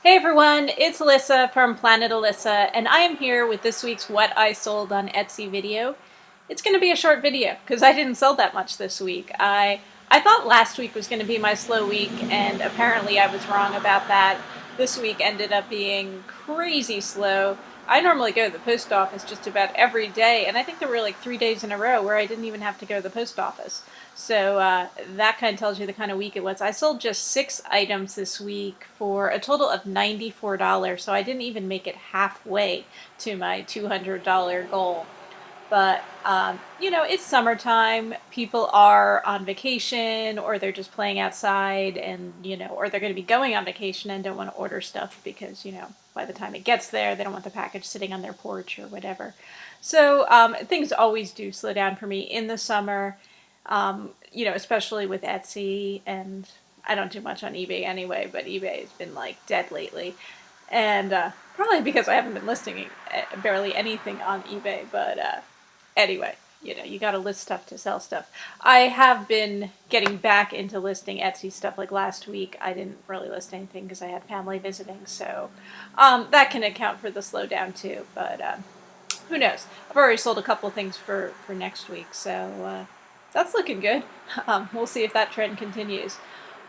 Hey everyone, it's Alyssa from Planet Alyssa, and I am here with this week's What I Sold on Etsy video. It's going to be a short video because I didn't sell that much this week. I thought last week was going to be my slow week, and apparently I was wrong about that. This week ended up being crazy slow. I normally go to the post office just about every day, and I think there were like 3 days in a row where I didn't even have to go to the post office. So that kind of tells you the kind of week it was. I sold just 6 items this week for a total of $94, so I didn't even make it halfway to my $200 goal. But, it's summertime. People are on vacation or they're just playing outside and, or they're going to be going on vacation and don't want to order stuff because, by the time it gets there, they don't want the package sitting on their porch or whatever. So things always do slow down for me in the summer, especially with Etsy. And I don't do much on eBay anyway, but eBay has been like dead lately. And probably because I haven't been listing barely anything on eBay, but anyway, you gotta list stuff to sell stuff. I have been getting back into listing Etsy stuff. Like last week, I didn't really list anything because I had family visiting, so that can account for the slowdown too. But who knows? I've already sold a couple things for next week, so that's looking good. We'll see if that trend continues.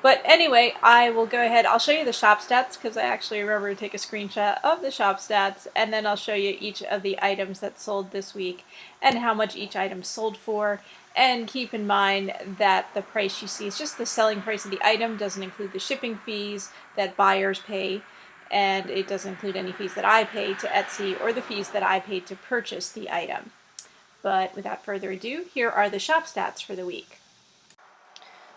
But anyway, I will go ahead. I'll show you the shop stats because I actually remember to take a screenshot of the shop stats, and then I'll show you each of the items that sold this week and how much each item sold for. And keep in mind that the price you see is just the selling price of the item, doesn't include the shipping fees that buyers pay, and it doesn't include any fees that I pay to Etsy or the fees that I paid to purchase the item. But without further ado, here are the shop stats for the week.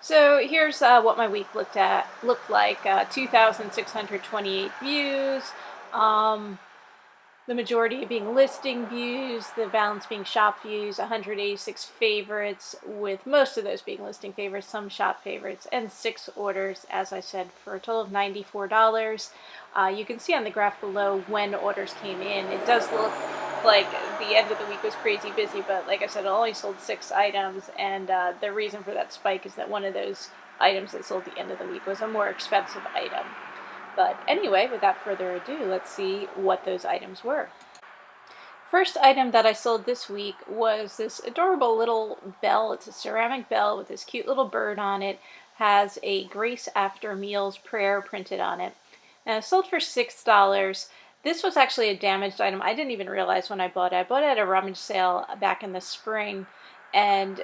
So here's what my week looked like. 2,628 views, the majority being listing views, the balance being shop views, 186 favorites, with most of those being listing favorites, some shop favorites, and 6 orders, as I said, for a total of $94. You can see on the graph below when orders came in. It does look like the end of the week was crazy busy, but like I said, I only sold 6 items, and the reason for that spike is that one of those items that sold at the end of the week was a more expensive item. But anyway, without further ado, let's see what those items were. First item that I sold this week was this adorable little bell. It's a ceramic bell with this cute little bird on it. Has a Grace After Meals prayer printed on it. And it sold for $6. This was actually a damaged item. I didn't even realize when I bought it. I bought it at a rummage sale back in the spring, and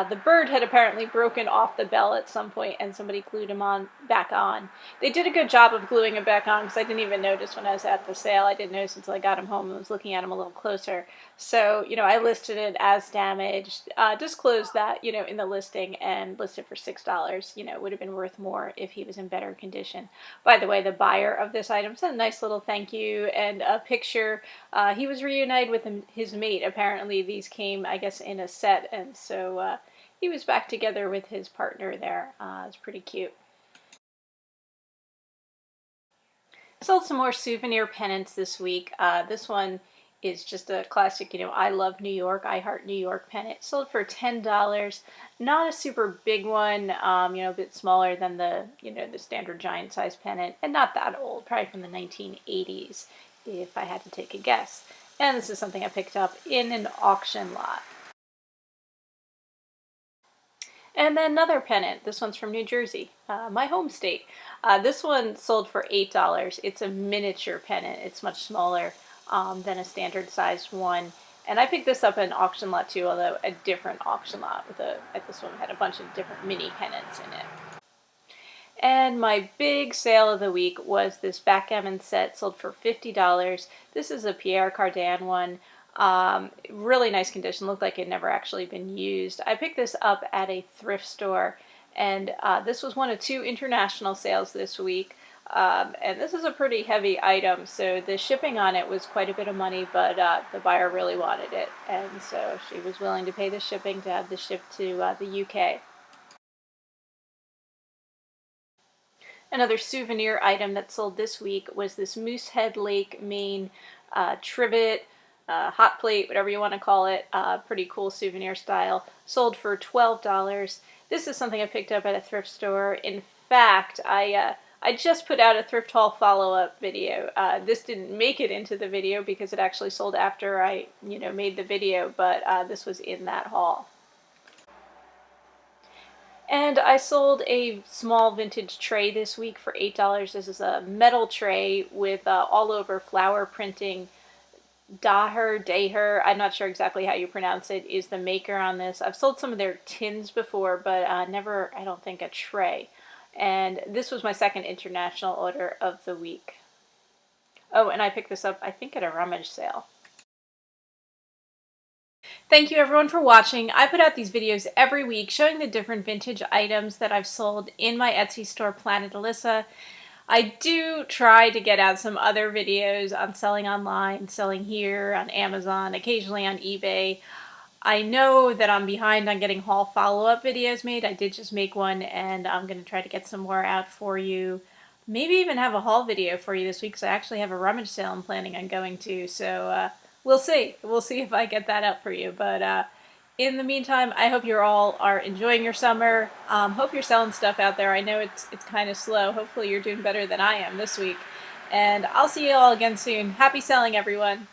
the bird had apparently broken off the bell at some point, and somebody glued him back on. They did a good job of gluing him back on because I didn't even notice when I was at the sale. I didn't notice until I got him home and was looking at him a little closer. So, I listed it as damaged, disclosed that, in the listing, and listed for $6. It would have been worth more if he was in better condition. By the way, the buyer of this item sent a nice little thank you and a picture. He was reunited with his mate. Apparently these came, I guess, in a set, and so he was back together with his partner there. It's pretty cute. Sold some more souvenir pennants this week. This one is just a classic, I love New York, I heart New York pennant. Sold for $10. Not a super big one, a bit smaller than the standard giant size pennant, and not that old, probably from the 1980s, if I had to take a guess. And this is something I picked up in an auction lot. And then another pennant. This one's from New Jersey, my home state. This one sold for $8. It's a miniature pennant. It's much smaller than a standard sized one. And I picked this up in an auction lot too, although a different auction lot. This one had a bunch of different mini pennants in it. And my big sale of the week was this backgammon set, sold for $50. This is a Pierre Cardin one. Really nice condition, looked like it had never actually been used. I picked this up at a thrift store, and this was one of 2 international sales this week. And this is a pretty heavy item, so the shipping on it was quite a bit of money, but the buyer really wanted it, and so she was willing to pay the shipping to have this shipped to the UK. Another souvenir item that sold this week was this Moosehead Lake, Maine trivet, hot plate, whatever you want to call it. Pretty cool souvenir style. Sold for $12. This is something I picked up at a thrift store. In fact, I I just put out a thrift haul follow-up video. This didn't make it into the video because it actually sold after I, made the video, but this was in that haul. And I sold a small vintage tray this week for $8. This is a metal tray with all over flower printing. Daher, I'm not sure exactly how you pronounce it, is the maker on this. I've sold some of their tins before, but never, I don't think, a tray. And this was my second international order of the week. Oh, and I picked this up, I think, at a rummage sale. Thank you everyone for watching. I put out these videos every week showing the different vintage items that I've sold in my Etsy store, Planet Alissa. I do try to get out some other videos on selling online, selling here, on Amazon, occasionally on eBay. I know that I'm behind on getting haul follow-up videos made. I did just make one, and I'm going to try to get some more out for you. Maybe even have a haul video for you this week, because I actually have a rummage sale I'm planning on going to, so we'll see. We'll see if I get that up for you, but in the meantime, I hope you all are enjoying your summer. Hope you're selling stuff out there. I know it's kind of slow. Hopefully you're doing better than I am this week. And I'll see you all again soon. Happy selling, everyone.